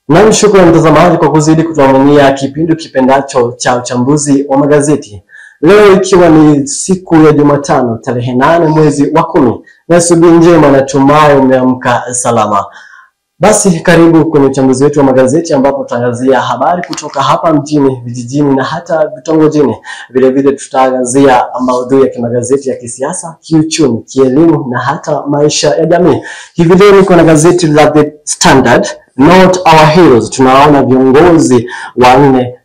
Na shukrani mtazamaji kwa kuzidi kutuaminia kipindi kipendacho cha uchambuzi wa magazeti. Leo ikiwa ni siku ya Jumatano tarehe 8 mwezi wa 10. Na asubuhi njema, natumai umeamka salama. Basi karibu kwenye uchambuzi wetu wa magazeti ambapo tutaangazia habari kutoka hapa mjini, vijijini na hata vitongojini. Vile vile tutaangazia maudhui ya kimagazeti ya kisiasa, kiuchumi, kielimu na hata maisha ya jamii. Hivi leo niko na gazeti la The Standard, Not Our Heroes. Tunaona viongozi wanne,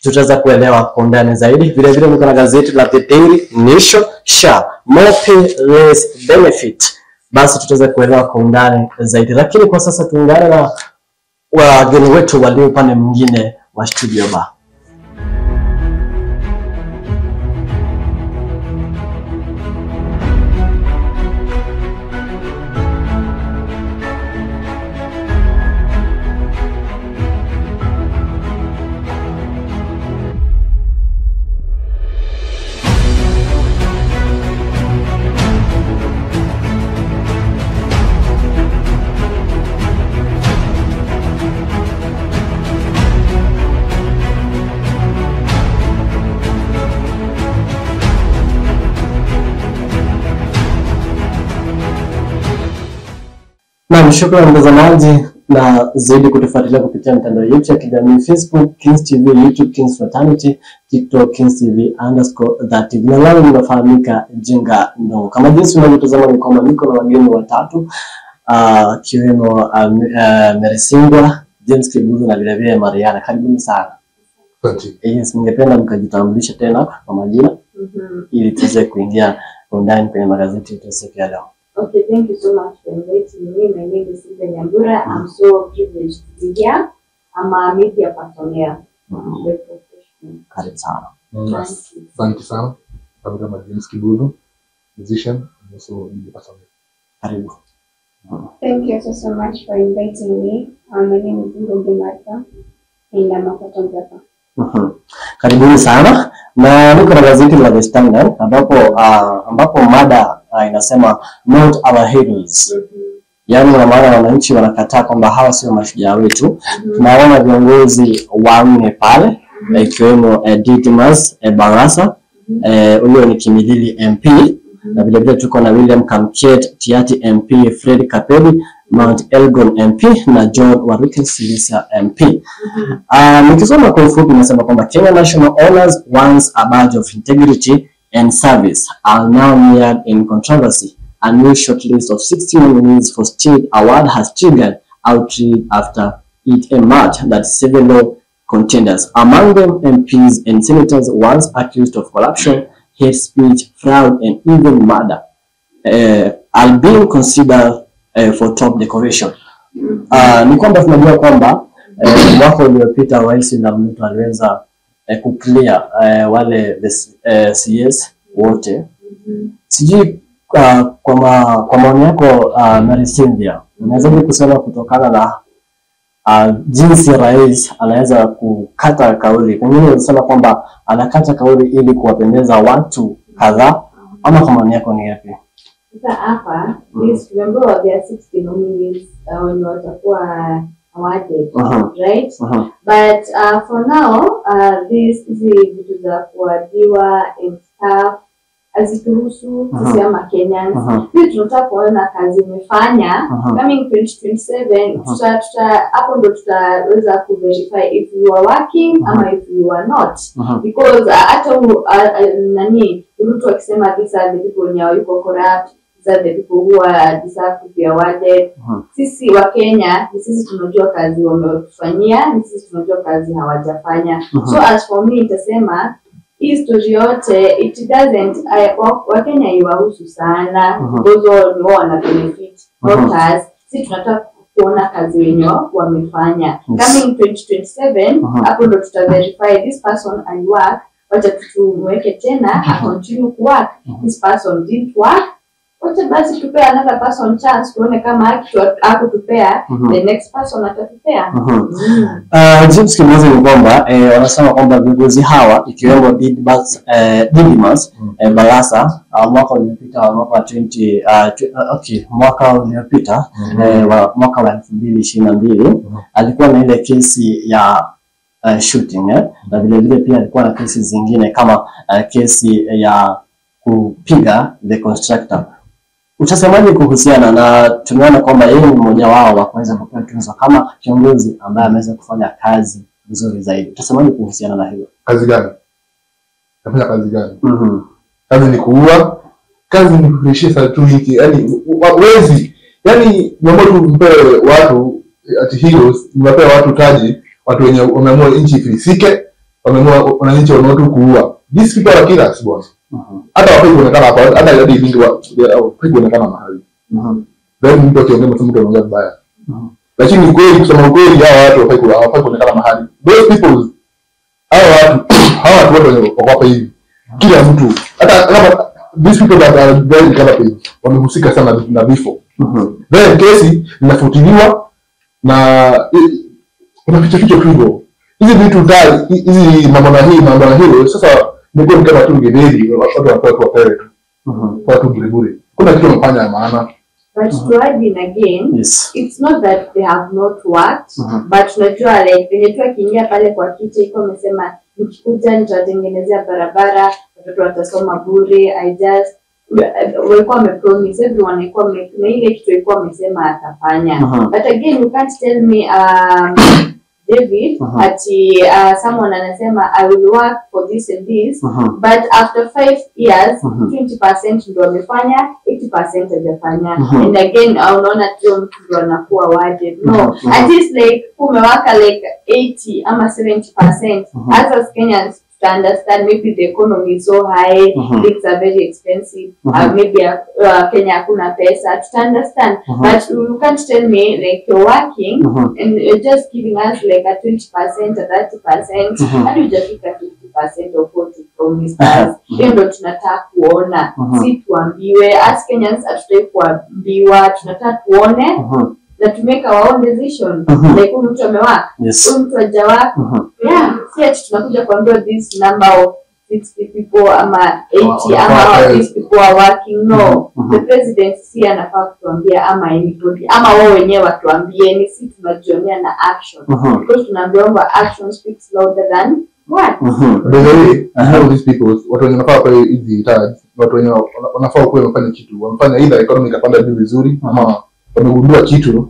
tutaweza kuelewa kwa undani zaidi. Vile vile niko na gazeti la The Daily Nation, SHA, More Pay Less Benefit. Basi tutaweza kuelewa kwa undani zaidi. Lakini kwa sasa tuungane na wageni wetu walio upande mwingine wa studio ba. Na shukrani mtazamaji na zaidi kutufuatilia kupitia mitandao yetu ya kijamii Facebook, Kings TV, YouTube Kings Fraternity, TikTok Kings TV_that. Jina langu linafahamika Jinga Ndo. Kama jinsi unavyotazama ni kwamba niko na wageni watatu, kiwemo Merisingwa, James Kibugu na vile vile Mariana. Karibuni sana. Asante. Yes, ningependa mkajitambulisha tena kwa majina ili tuweze kuingia ndani kwenye magazeti yetu siku ya leo. Okay, thank you so much for inviting me. My name is Cynthia Nyambura. I'm so privileged to be here. I'm a media personnel. Karibu sana. Asante sana. Kama James Kibugu, musician, also media personnel. Karibu. Thank you so much for inviting me. My name is Ngogi Martha and I'm a photographer. Karibuni sana. Na niko na gazeti la The Standard ambapo mada inasema Not Our Heroes. Yaani kwa maana wananchi wanakataa kwamba hawa sio mashujaa wetu. Tunaona viongozi wanne pale, ikiwemo Didmus Barasa, huyo ni Kimilili MP, na vile vile tuko na William Kamchet Tiati MP, Fred Kapedi Mount Elgon MP na John Waruke Silisa MP. Nikisoma kwa ufupi nasema kwamba Kenya National Honors once a badge of integrity and service are now mired in controversy. A new shortlist of 60 nominees for state award has triggered outrage after it emerged that several law contenders, among them MPs and senators once accused of corruption, hate speech, fraud and even murder, are being considered for top decoration. Ni kwamba tunajua kwamba mwaka uliopita Rais William Ruto aliweza kuclear wale CS wote. Sijui kwa maoni yako Mary Cynthia, unaweza kusema kutokana na jinsi rais anaweza kukata kauli, pengine unasema kwamba anakata kauli ili kuwapendeza watu kadhaa, ama kwa maoni yako ni yapi? Hapa, please remember there are 60 nominees when you watakuwa awarded, right? But for now, these vitu za kuadiwa and stuff azituhusu sisi ama Kenyans. Pia tunataka kuona kazi umefanya. Coming 2027, hapo ndo tutaweza kuverify if you are working ama if you are not. Because hata Ruto akisema these are the people who are corrupt, these are the people who are deserve to be awarded. Sisi wa Kenya, sisi tunajua kazi wamefanyia, sisi tunajua kazi hawajafanya. So as for me itasema history yote it doesn't wa Kenya iwahusu sana, gozo ni wao wana benefit voters. Sisi tunataka kuona kazi wenyewe wamefanya. Coming 2027 hapo ndo tutaverify this person and work, wacha tutumweke tena continue to work. This person didn't work, Wote basi tupea another person chance tuone kama akutupea the next person atatupea. James Kimuzi ni kwamba wanasema kwamba viongozi hawa ikiwemo Didmas Barasa mwaka uliopita mwaka uliopita mwaka wa 2022 alikuwa na ile kesi ya shooting na vile vile pia alikuwa na kesi zingine kama kesi ya kupiga the constructor. Utasemaje kuhusiana na tumeona kwamba yeye ni mmoja wao wa kuweza kupewa tuzo kama kiongozi ambaye ameweza kufanya kazi vizuri zaidi. Utasemaje kuhusiana na hilo? Kazi gani? Kafanya kazi gani? Kazi ni kuua, kazi ni kuheshia certificate, yani wezi. Yani mambo tu mpewe watu ati heroes, mpewe watu taji, watu wenye wameamua nchi ifisike, wameamua wananchi wanaotu kuua. These people are killers boss. Hata wapi kuonekana hapo, hata yadi mingi wapi kuonekana mahali. Then mtu akiongea mtu anaongea vibaya. Lakini kweli kusema kweli hao watu wapi kuonekana mahali. Those people hao watu wote wako hapa hivi. Kila mtu hata kama these people that are very capable wamehusika sana na vifo. Then kesi inafuatiliwa na kuna kitu hivyo. Hizi vitu tayari hizi mambo na hilo sasa ndio kama tu gedeli watu wanakuwa kwa tu. Watu bure. Kuna kitu wanafanya maana. But to add in again, it's not that they have not worked, but unajua like venye tu akiingia pale kwa kiti iko amesema nikikuja nitatengenezea barabara, watoto watasoma bure. I just walikuwa wamepromise everyone alikuwa na ile kitu alikuwa amesema atafanya. But again you can't tell me David ati someone anasema I will work for this and this but after 5 years 20% ndio amefanya, 80% hajafanya. And again unaona tu mtu ndio anakuwa awarded. No, at least like umewaka like 80 ama 70%. As Kenyans to understand maybe the economy is so high, things are very expensive, maybe Kenya hakuna pesa to understand, but you can't tell me like you're working and you're just giving us like a 20% or 30% and you just pick a 50% of what you promised us. Ndio tunataka kuona, si tuambiwe. As Kenyans hatutaki kuambiwa, tunataka tuone na to make our own decision. Like mtu amewaka, mtu hajawaka. Yeah, si tunakuja kuambiwa this number of 60 people ama 80 ama these people are working. No, the president si anafaa kutuambia ama anybody ama wao wenyewe watuambie, ni si tunajionea na action. Because tunaambiwa action speaks louder than what. By the way, all these people watu wanafaa kwa hizi tags, watu wenyewe wanafaa kuwa wafanye kitu, wafanye either economy kapanda vizuri ama wamegundua kitu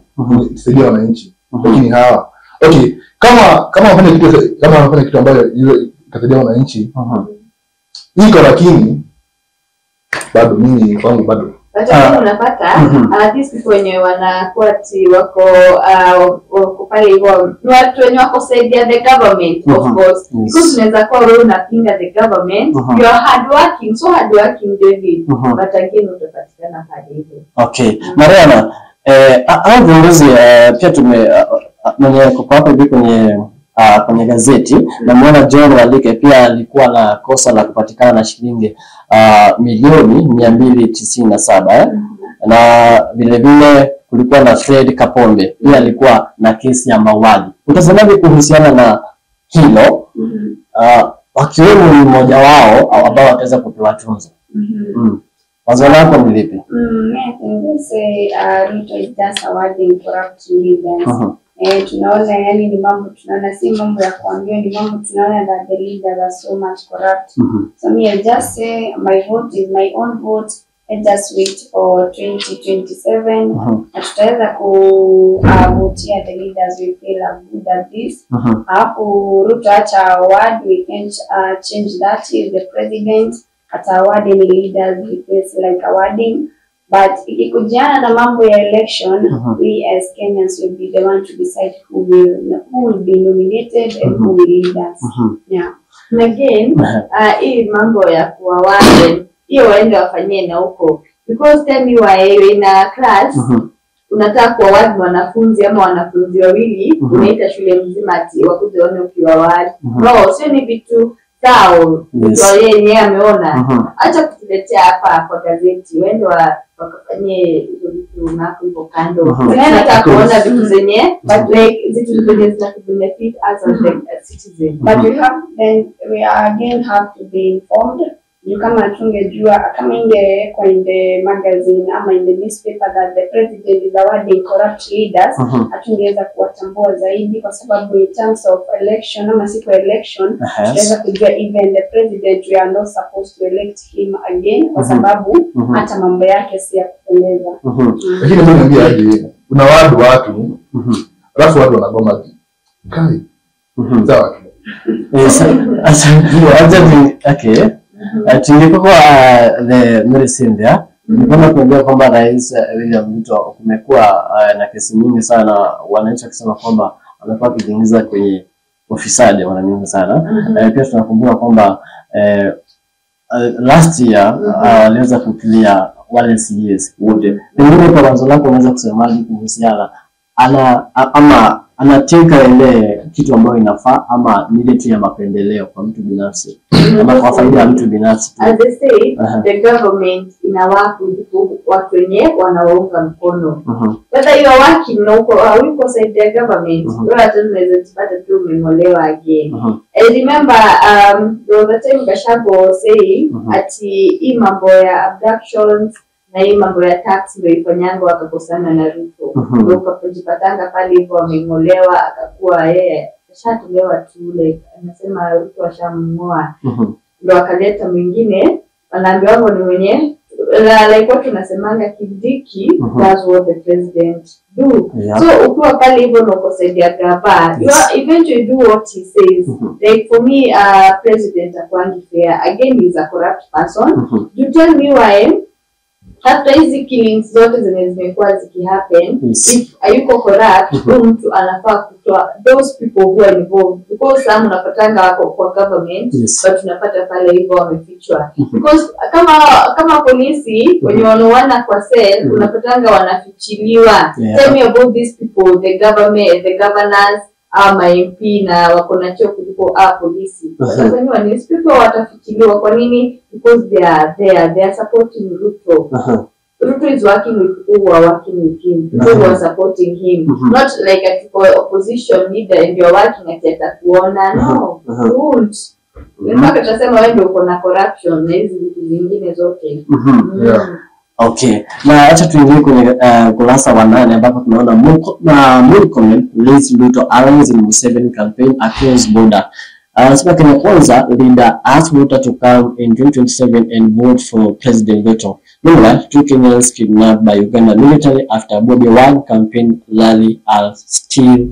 kusaidia wananchi. Lakini hawa kama wafanye kitu ambayo itasaidia wananchi iko, lakini bado mimi kwangu bado Lakini unapata these people wenye wanakuwa ati wako pale hivyo ni watu wenye wako saidia the government of course, because unaweza kuwa wewe unapinga the government, you are hardworking David, but again utapatikana pale hivyo. Okay, Mariana, au viongozi pia mwenye kwa hapa hivi kwenye gazeti na muona John Walike pia alikuwa na kosa la kupatikana na shilingi milioni 297 na vile vile kulikuwa na Fred Kaponde pia alikuwa na kesi ya mauaji. Utasemaje kuhusiana na hilo? Wakiwemo ni mmoja wao ambao wataweza kupewa tuzo. Wazo lako ni lipi? I think they say Ruto is just awarding corrupt leaders. Tunaona yani ni mambo tunaona si mambo ya kuambia, ni mambo tunaona that the leaders are so much corrupt. So me I just say my vote is my own vote. I just wait for 2027 tutaweza kuvutia the leaders we feel are good at this. Hapo Ruto acha award, we can change that. Is the president at awarding leaders he feels like awarding. But ikikujiana na mambo ya election, we as Kenyans will be the one to decide who will be nominated and who will lead us. Yeah. And again, hii mambo ya kuaward, hiyo waende wafanyie na huko. Because tell me why in a class, unataka kuaward wanafunzi ama wanafunzi wawili, unaita shule mzima ati wakuje waone ukiaward. No, sio ni vitu sawa kwa yeye ameona acha kutuletea hapa kwa gazeti wende wakafanyie hizo vitu na hapo kando nataka kuona vitu zenye but like vitu zenye zina benefit as a citizen but we again have to be informed. You kama tungejua kama ingewekwa in the magazine ama in the newspaper that the president is awarding corrupt leaders, hatungeweza kuwatambua zaidi kwa sababu in terms of election ama siku election tunaweza kujua even the president we are not supposed to elect him again kwa sababu hata mambo yake si ya kupendeza. Lakini mimi niambia aje kuna watu alafu watu wanagoma kai sawa okay. Tungekuwa the medicine there. Nilikuwa kuambia kwamba Rais William Ruto kumekuwa na kesi nyingi sana wananchi wakisema kwamba amekuwa akijiingiza kwenye ufisadi wanamingi sana. Pia tunakumbuka kwamba last year aliweza kuclear wale CEs wote. Pengine kwa wazo lako unaweza kusemaje kuhusiana anateka ile kitu ambayo inafaa ama ni ile tu ya mapendeleo kwa mtu binafsi ama kwa faida ya mtu binafsi? As they say, the government inawapa watu wenye wanawaunga mkono. Whether you are working or you side the government, you are just unaweza tu umemolewa again. I remember the time Gachagua saying ati hii mambo ya abductions na hii mambo ya tax ndio ifanyanga wakakosana na Ruto. Ndio ukapojipatanga pale hivyo amemolewa akakuwa yeye ashatolewa tu like anasema Ruto ashamngoa. Ndio akaleta mwingine anaambiwa ni mwenye like what tunasemanga Kindiki does what the president do. So ukiwa pale hivyo na kusaidia gava you eventually do what he says. Like for me president akwangi fair again is a corrupt person. You tell me why after hizi killings zote zenye zimekuwa zikihappen if ayuko corrupt mtu anafaa kutoa those people who are involved because some unapatanga wako kwa government but tunapata pale hivyo wamefichwa because kama polisi wenye wanaoana kwa cell unapatanga wanafichiliwa. Tell me about these people, the government, the governors ama MP na wako na cheo kuliko polisi. Wanasema ni people watafichiliwa kwa nini? Because they are supporting Ruto. Ruto is working with who are working with him. Who are supporting him. Not like a opposition leader and you're working at kuona. No. Don't. Mpaka tutasema wewe ndio uko na corruption na hizi vitu zingine zote. Okay. Na acha tuingie kwenye kurasa wa 8 ambapo tunaona Murkomen leads Ruto allies in Museveni campaign across border. Anasema Kenya Kwanza leader asked Ruto to come in 2027 and vote for President Ruto. Meanwhile, 2 Kenyans kidnapped by Uganda military after Bobi Wine campaign rally are still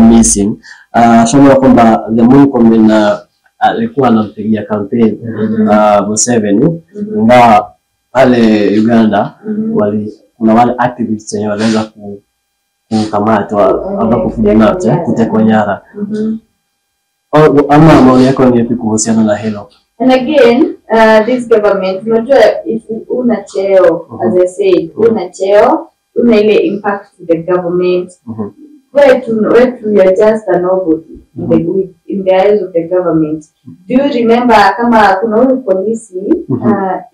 missing. Shamba kwamba the Murkomen alikuwa anampigia campaign Museveni ingawa pale Uganda kuna wale activists wenye waliweza kukamatwa ambapo kutekwa nyara. Ama maoni yako ni yapi kuhusiana na hilo? And again, this government, unajua if una cheo, as I said, una cheo, una ile impact to the government. Where to you are just a nobody in the eyes of the government. Do you remember kama kuna huyu polisi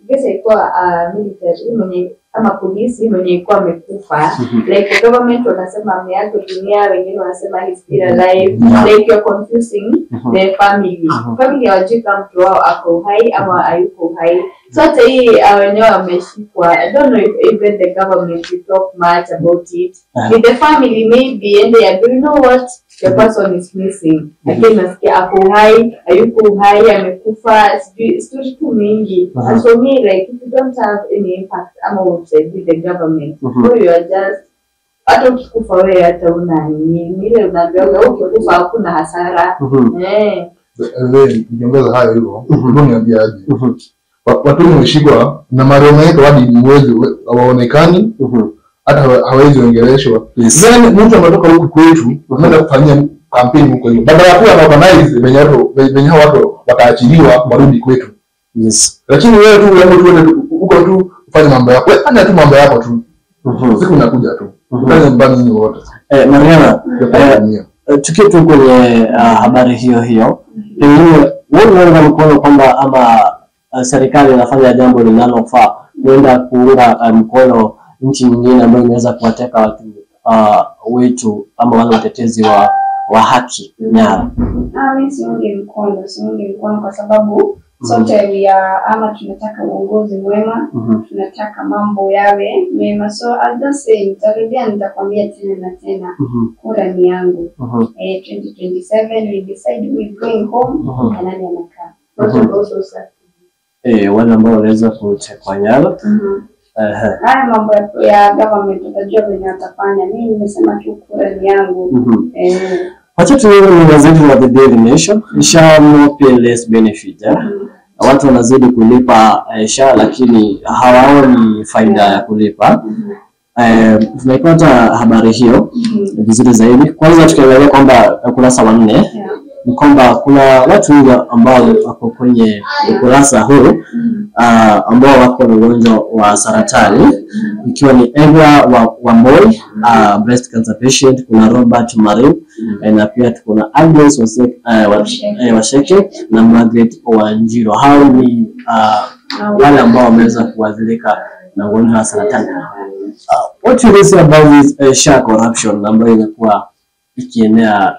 gesa ilikuwa military mwenye ama polisi mwenye ilikuwa amekufa like the government wanasema ameaga dunia wengine wanasema he's still alive like you're confusing the family hawajui kama mtu wao ako hai ama hayuko hai. So hata hii wenyewe wameshikwa. I don't know if even the government will talk much about it with the family maybe and they are you know what the person is missing again nasikia ako hai hayuko hai amekufa story too mingi. And so me like if you don't have any impact ama outside with the government so you are just hata ukikufa wewe hata una nini ile unaambiwa ukikufa hakuna hasara. Niongeza hayo hivyo niambia aje watu wameshikwa na marionette hadi mwezi hawaonekani hata hawezi ongeleshwa. Then mtu anatoka huku kwetu anaenda kufanyia campaign huko hiyo badala ya kuwa organize venye watu wataachiliwa warudi kwetu. Lakini wewe tu uende huko tu ufanye mambo yako. Wewe fanya tu mambo yako tu. Siku inakuja tu. Ufanye mbali nyinyi wote. Mariana, tukiwa tu kwenye habari hiyo pengine wewe unaunga mkono kwamba ama serikali inafanya jambo linalofaa kwenda kuunga mkono nchi nyingine ambayo inaweza kuwateka watu wetu ama wale watetezi wa haki nyara? Mimi siungi mkono kwa sababu sote ama tunataka uongozi mwema, tunataka mambo yawe mema. So I'll just say, nitakwambia tena na tena, kura ni yangu. 2027 we decide we're going home, na nani anakaa. Wale ambao wanaweza kutekwa nyara. Haya mambo ya government utajua venye watafanya. Mimi nimesema tu kura ni yangu. Wacha tuone gazeti la The Daily Nation. SHA no pay less benefit. Watu wanazidi kulipa SHA lakini hawaoni faida ya kulipa. Tunaipata habari hiyo vizuri zaidi. Kwanza tukiangalia kwamba ukurasa wa 4 ni kwamba kuna watu wengi ambao wako kwenye ukurasa huu ambao wako na ugonjwa wa saratani, ikiwa ni Edgar Wamboi, breast cancer patient, kuna Robert Marin, na pia kuna Agnes Washeke na Margaret Wanjiro. Hao ni wale ambao wameweza kuadhirika na ugonjwa wa saratani. What you say about this SHA corruption ambayo imekuwa ikienea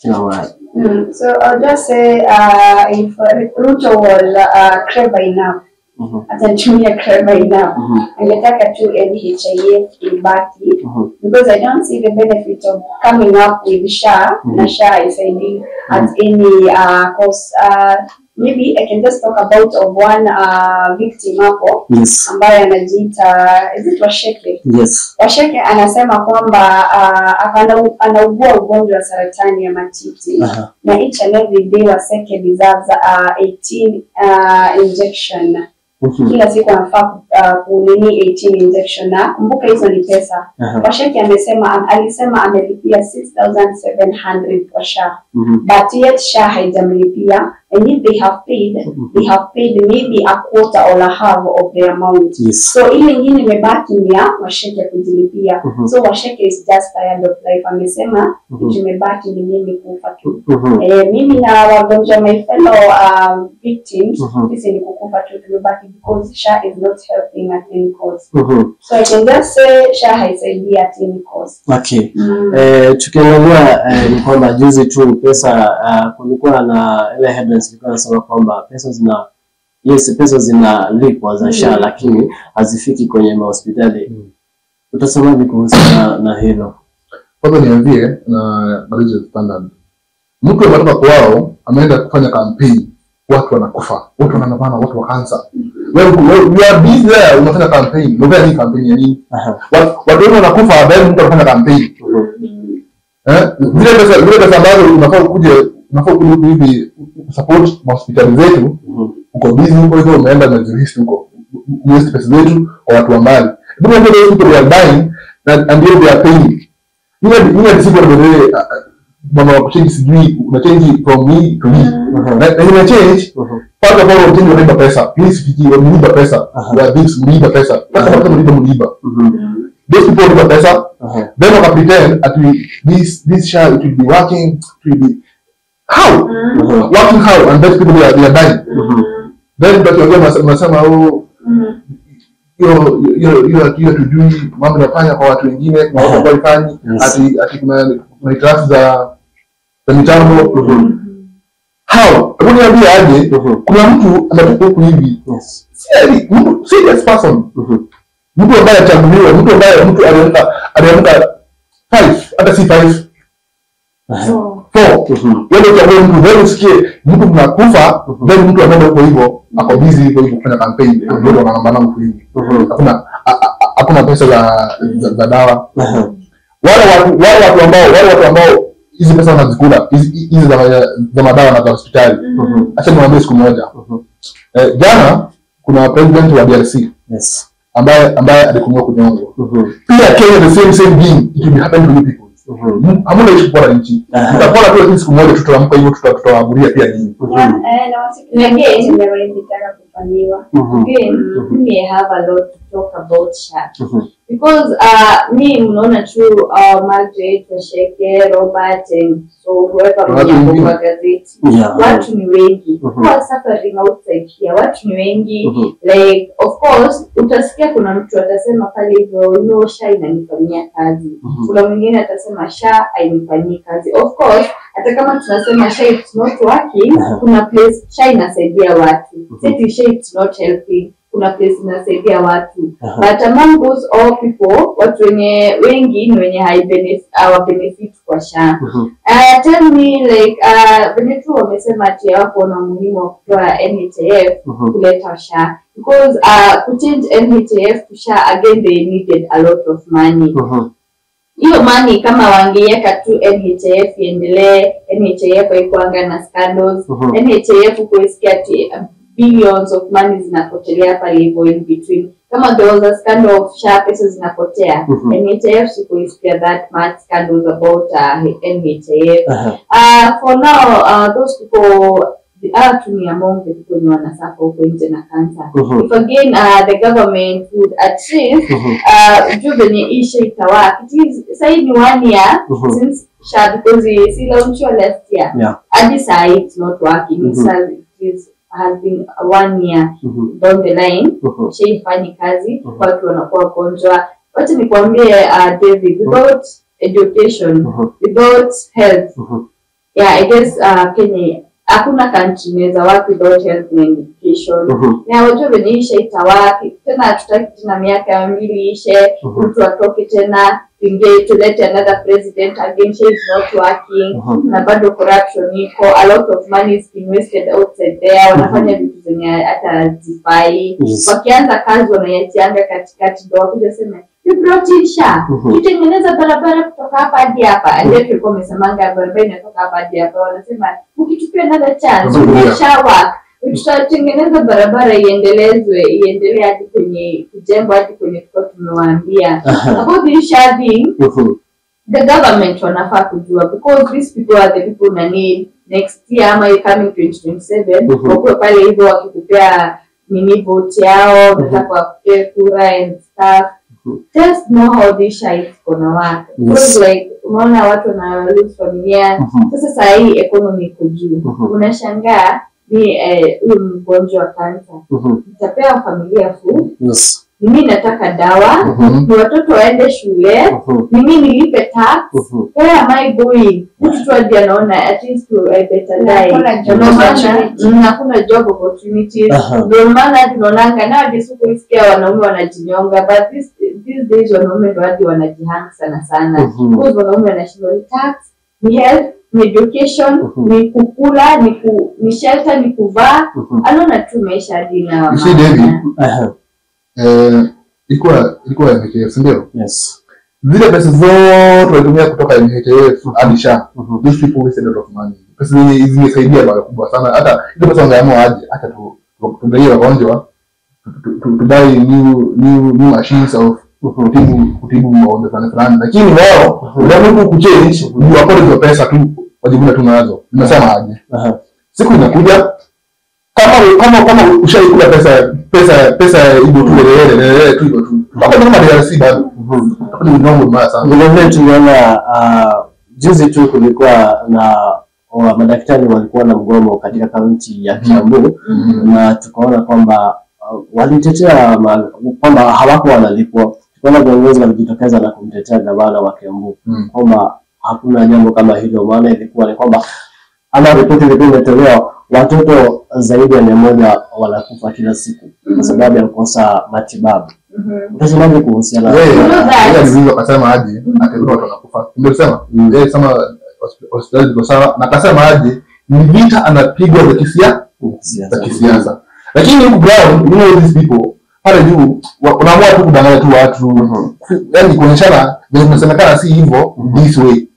kila mahali? So I'll just say, if Ruto was clever enough, atatumia clever enough, angetaka tu NHIF ibaki, because I don't see the benefit of coming up with SHA, na SHA is ending at any cost. Maybe I can just talk about of one victim hapo, ambaye anajiita, is it Washeke? Yes. Washeke anasema kwamba anaugua ugonjwa wa saratani ya matiti, na each and every day Washeke deserves 18 injection. Kila siku anafaa kunini 18 injection, na kumbuka hizo ni pesa. Washeke alisema amelipia 6,700 kwa SHA, but yet SHA haijamlipia, and if they have paid maybe a quarter or a half of the amount. So ile nyingine imebaki ni ya Washeke kujilipia. So Washeke is just tired of life. Amesema imebaki ni mimi kufa tu. Mimi na wagonjwa, my fellow victims, sisi ni kukufa tu, tumebaki because SHA is not helping at any cost. So I can just say SHA haisaidii at any cost. Okay. Tukiangalia ni kwamba juzi tu pesa kulikuwa na ile headlines ilikuwa inasema kwamba pesa zinalipwa za SHA lakini hazifiki kwenye hospitali. Utasema vipi kuhusiana na hilo? Kwanza niambie na Gazette Standard. Mtu ametoka kwao ameenda kufanya campaign, watu wanakufa, watu wananabana, watu wa cancer. Wewe you are busy there unafanya campaign. Ndio ni campaign ya nini? Watu wanakufa baada mtu anafanya campaign. Vile pesa ambazo unafaa kuja hivi support hospitali zetu, uko busy huko hivyo, umeenda na jurist huko. Most pesa zetu kwa watu wa mbali. Ndio ndio people are dying and they are paying. Yule siku ndio mama kuchange sijui una change from me to me. Na ina change part of all change unalipa pesa. Please fiki unalipa pesa. Ya this unalipa pesa. Sasa kama unalipa. Those people unalipa pesa. Then waka pretend at this SHA it will be working, it will be how? Working how? And those people they are dying. Then but you're unasema you to do mambo yanafanya kwa watu wengine kwa watu walifanya ati kuna hitilafu za mitambo. How? Hebu niambie aje kuna mtu anatoka huku hivi. Mtu serious person. Mtu ambaye achaguliwa, mtu aliamka 5 hata si 5. 4. Wewe utakuwa mtu wewe usikie mtu mnakufa, then mtu anaenda huko hivyo ako busy hivyo kufanya campaign, ndio wanangambana huko hivyo. Hakuna pesa za dawa. Wale watu ambao hizi pesa wanazikula, hizi za madawa na za hospitali. Acha niwaambie siku moja. Jana kuna president wa DRC. Yes. Ambaye alikumwa kunyongwa. Pia Kenya the same thing, it will happen to you people. Hamuna ishi kwa nchi. Tutakuwa tu siku moja tutaamka hivyo tutawaguria pia nyinyi. Na wasikiaje nimeweza kufanywa. We have a lot to talk about SHA. because me mnaona tu Margaret, Washeke, Robert and so whoever mwenye kwa gazeti. Watu ni wengi. Kwa suffering outside here, watu ni wengi. Like of course utasikia kuna mtu atasema pale hivyo no SHA inanifanyia kazi. Kuna mwingine atasema SHA hainifanyii kazi. Of course hata kama tunasema SHA it's not working, kuna place SHA inasaidia watu. Seti SHA it's not helping. Kuna place inasaidia watu. But among those all people, watu wengi ni wenye benefit kwa SHA. Tell me like when tu wamesema ati hapo na muhimu wa kutoa NHIF kuleta SHA, because to change NHIF to SHA again they needed a lot of money. Hiyo money kama wangeweka tu NHIF iendelee, NHIF haikuanga na scandals, NHIF kuisikia ati billions of money zinapotelea pale hivyo in between. Kama there was a scandal of SHA pesa zinapotea, NHIF sikuisikia that much scandals about NHIF. For now, those people are to me among the people who are suffering from cancer. If again the government would achieve juvenile issue itawak. It is say in 1 year since SHA, because the launched last year. And this it's not working. It has been 1 year down the line. SHA ifanyi kazi, watu wanakuwa gonjwa. Wacha nikwambie David, without education, without health, I guess Kenya hakuna country inaweza work without health and education. Na wajua venye ishe itawaki tena, hatutaki tena miaka 2 ishe mtu atoke tena tulete another president again. SHA is not working, na bado corruption iko, a lot of money is being wasted outside there. Wanafanya vitu zenye hata zifai. Wakianza kazi wanaiachianga katikati ndio wakuja sema you brought in SHA, tutengeneza barabara kutoka hapa hadi hapa. Ndio tulikuwa tumesemanga barabara inatoka hapa hadi hapa. Wanasema ukitupia another chance SHA work, tutatengeneza barabara iendelee hadi kwenye kujengwa hadi kwenye tulikuwa tumewaambia. About the SHA thing, the government wanafaa kujua, because these people are the people na need next year ama coming 2027 wakuwe pale hivyo wakikupea mini vote yao, nataka kupea kura and stuff. Just know how this SHA is gonna work. Because like unaona watu na lose familia. Sasa saa hii economy iko juu. Unashangaa ni huyu mgonjwa wa cancer. Nitapewa familia food. Mimi nataka dawa, ni watoto waende shule, mimi nilipe tax. Where am I going? Mtu hadi anaona at least to a better life. Hakuna job opportunities. Ndio maana tunaonanga na hadi siku isikia wanaume wanajinyonga, but these days wanaume ndio hadi wanajihang sana. Because wanaume wanashindwa tax, ni health, ni education, ni kukula, ni shelter, ni kuvaa. Anaona tu maisha hadi na mama. Ilikuwa NHIF, ndio? Yes. Zile pesa zote walitumia kutoka NHIF hadi SHA. These people wasted a lot of money. Pesa hizi zimesaidia bado kubwa sana. Hata ile pesa wangeamua aje, hata tugaie wagonjwa, to buy new machines of kutibu magonjwa fulani. Lakini wao ndio kuchange, ndio wapate hizo pesa tu wajibuna tu nazo. Nimesema aje. Siku inakuja kama ushaikula pesa hiyo tu ile tu hiyo tu. Hapo kama DRC bado. Hapo ni mambo mbaya sana. Vile tuliona juzi tu kulikuwa na madaktari walikuwa na mgomo katika kaunti ya Kiambu, na tukaona kwamba walitetea kwamba hawako wanalipwa. Tukaona viongozi walijitokeza na kumtetea gavana wa Kiambu kwamba hakuna jambo kama hilo, maana ilikuwa ni kwamba ama ripoti ilikuwa imetolewa watoto zaidi ya 100 wanakufa kila siku kwa sababu ya kukosa matibabu. Unasemaje kuhusiana na ndio akasema aje atakuwa watu wanakufa. Ndio sema sema hospitali ziko sawa, na akasema aje ni vita anapigwa za kisiasa. Lakini huko ground, you know these people pale juu wanaamua tu kudanganya tu watu. Yaani kuonyeshana vile tunasemekana si hivyo this way.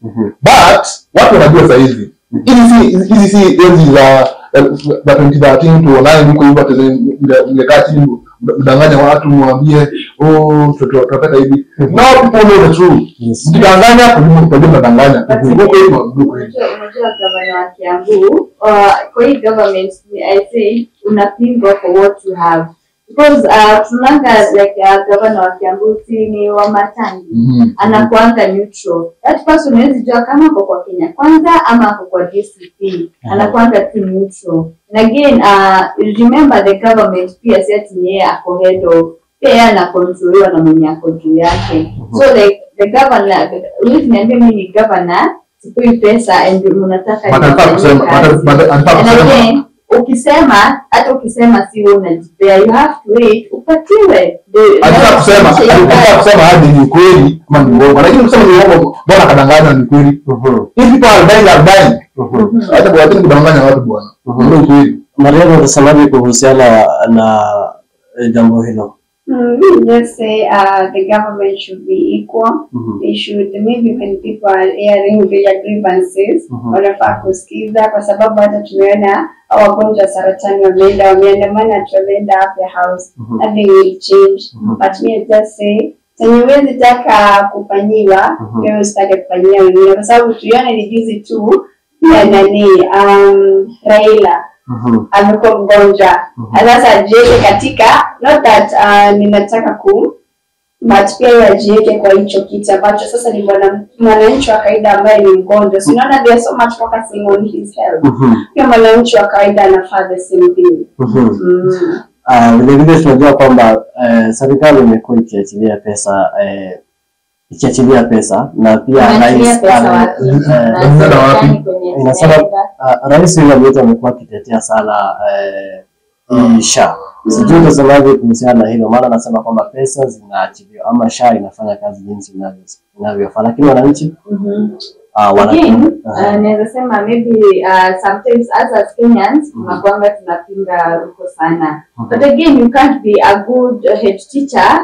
But watu wanajua saa hizi hizi si enzi za 2013 to 9 huko hivyo tungekaa chini mdanganya watu mwambie tutapata hivi. Now people know the truth. Mdanganya tunajua mdanganya. Huko hivyo unajua gavana wa Kiambu kwa hii government I say unapingwa for what you have. because tunanga like governor wa Kiambu ni wa Matangi anakuanga neutral. That person hawezi jua kama ako kwa Kenya Kwanza ama ako kwa DCP. Anakuanga tu neutral. And again remember the government pia si yeye ako head of pia anakontroliwa na mwenye ako juu yake. So like the governor niambia mimi ni governor sipoi pesa and mnataka ukisema hata ukisema si wewe unajipea, you have to wait upatiwe. Anataka kusema hadi ni kweli ama ni uongo, lakini kusema ni uongo bwana kadanganya ni kweli. If people are dying hata kwa watu kudanganya watu bwana ndio kweli. Maria, unasemaje kuhusiana na jambo hilo? We just say the government should be equal. They should, maybe when people are airing their grievances, wanafaa kusikiza kwa sababu hata tumeona wagonjwa saratani wameandamana tumeenda afya house, nothing will change. But me just say Wewe taka kufanyiwa, wewe usitake kufanyia wengine kwa sababu tuliona ni juzi tu ya Raila amekuwa mgonjwa. Sasa jiweke katika not that ninataka but pia yajiweke kwa hicho kitu ambacho sasa ni mwananchi wa kawaida ambaye ni mgonjwa. So unaona there so much focusing on his health. Pia mwananchi wa kawaida anafaa the same thing. Vile tunajua kwamba serikali imekuwa ikiachilia pesa na pia rais inasema rais yule amekuwa akitetea sana SHA. Sijui unasemaje kuhusiana na hilo, maana anasema kwamba pesa zinaachiliwa ama SHA inafanya kazi jinsi inavyofaa, lakini wananchi naweza sema maybe sometimes as Kenyans tunapinga Ruto sana. But again, you can't be a good head teacher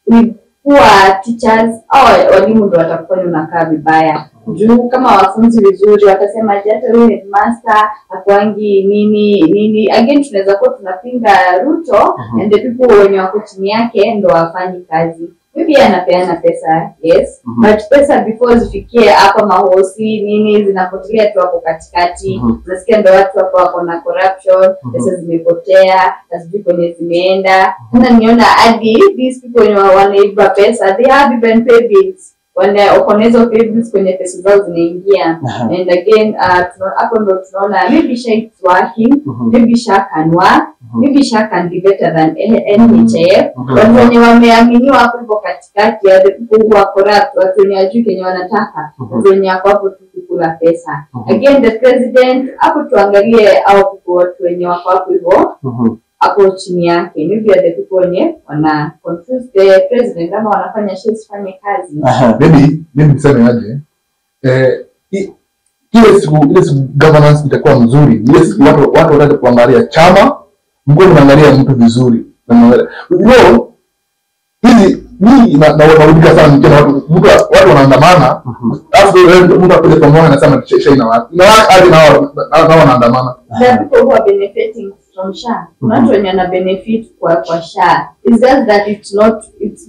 with poor teachers au walimu ndio watakufanya unakaa vibaya. Juu kama wafunzi vizuri watasema hata wewe headmaster akwangi nini. Again tunaweza kuwa tunapinga Ruto and the people wenye wako chini yake ndio wafanyi kazi. Maybe anapeana pesa, yes, but pesa before zifikie hapa mahosi nini zinapotelea tu hapo katikati. Unasikia ndio watu hapo wako na corruption, pesa zimepotea, hazijui kwenye zimeenda. Hata niona hadi these people wanaiba pesa, they have even paid bills. Wanaokoneza pay bills kwenye pesa zao zinaingia. And again hapo ndio tunaona maybe SHA is working, maybe SHA can work, maybe SHA can be better than NHIF. Wenye wameaminiwa hapo katikati ya the people who are corrupt, watu wenye hawajui kenye wanataka, wenye hapo tukikula pesa. Again the president hapo tuangalie au watu wenye wako hapo hivyo hapo chini yake. Maybe the people wenye wana confuse the president kama wanafanya SHA isifanye kazi. Maybe niseme aje ile siku governance itakuwa mzuri. Ile siku watu wataka kuangalia chama, mko mnaangalia mtu vizuri. Hizi ni na wanaudika sana mkena watu wanaandamana. Alafu mtu apende pamoja anasema SHA ina wapi? Na hadi na wanaandamana. The people who are benefiting from SHA. Not when you benefit kwa SHA. It's just that it's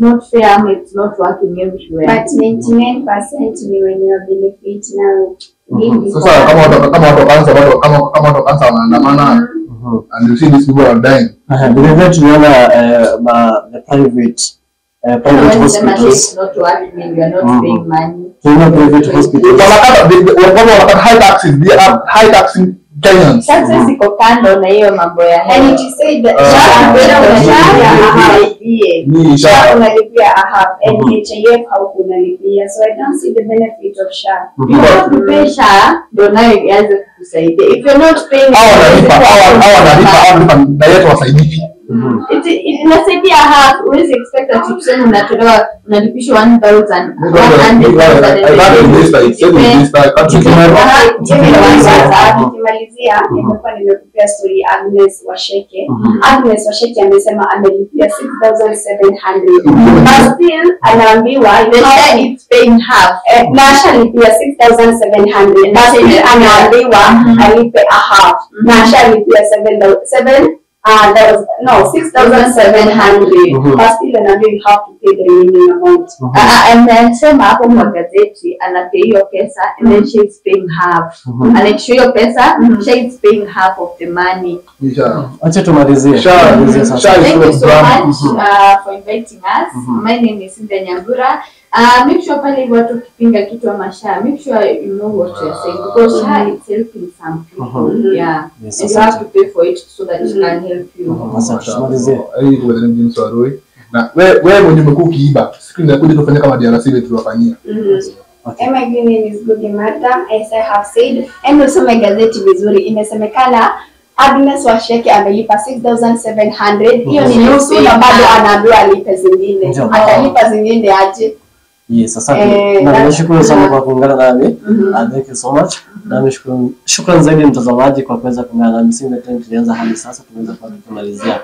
not fair, it's not working everywhere. But 99% ni when you benefit now. Sasa kama watu kansa wanaandamana and you see these people are dying. Vile tunaona the private hospitals not working, you are not paying money. Private hospitals wanapata high taxing Kenyans. Sasa siko kando na hiyo mambo ya and it said that SHA unalipia half NHIF haukunalipia, so I don't see the benefit of SHA. You have to pay SHA ndio nayo ianze kukusaidia. If you're not paying wanalipa diet wasaidiki. Inasaidia half. Uwezi expect that tuseme unatolewa unalipishwa 1,000. Nikimalizia nimekuwa nimekupea story Agnes Washeke. Agnes Washeke amesema amelipia 6,700. But still anaambiwa it's paying half. Na ashalipia 6,700. But still anaambiwa alipe a half. Na ashalipia 7,000. That was, no, 6,700. But still anaambia you have to pay the remaining amount. And then sema hapo kwa gazeti anapay hiyo pesa and then she is paying half. Anaisha hiyo pesa, she is paying half of the money. Acha tumalizie. Thank you so much for inviting us. My name is Cynthia Nyambura. Make sure pale watu kipinga kitu ama SHA, make sure you know what you're saying because SHA is helping some people. Yeah. Yes, and you have to pay for it so that it can help you. Asante, tumalizie. Hii kwa nini James Waroi? Na wewe mwenye umekuwa ukiiba, siku inakuja tufanye kama DRC ile tulifanyia. Okay. My name is Good Madam, as I have said. And also my gazeti vizuri imesemekana Agnes Washeke amelipa 6,700. Hiyo ni nusu na bado anaambiwa alipe zingine. Atalipa zingine aje. Yes, asante. Na nashukuru sana kwa kuungana nami. Thank you so much. Na nashukuru. Shukrani zaidi mtazamaji kwa kuweza kuungana nami. Sisi tulianza hadi sasa tumeweza kumalizia.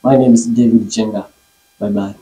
My name is David Chenga. Bye bye.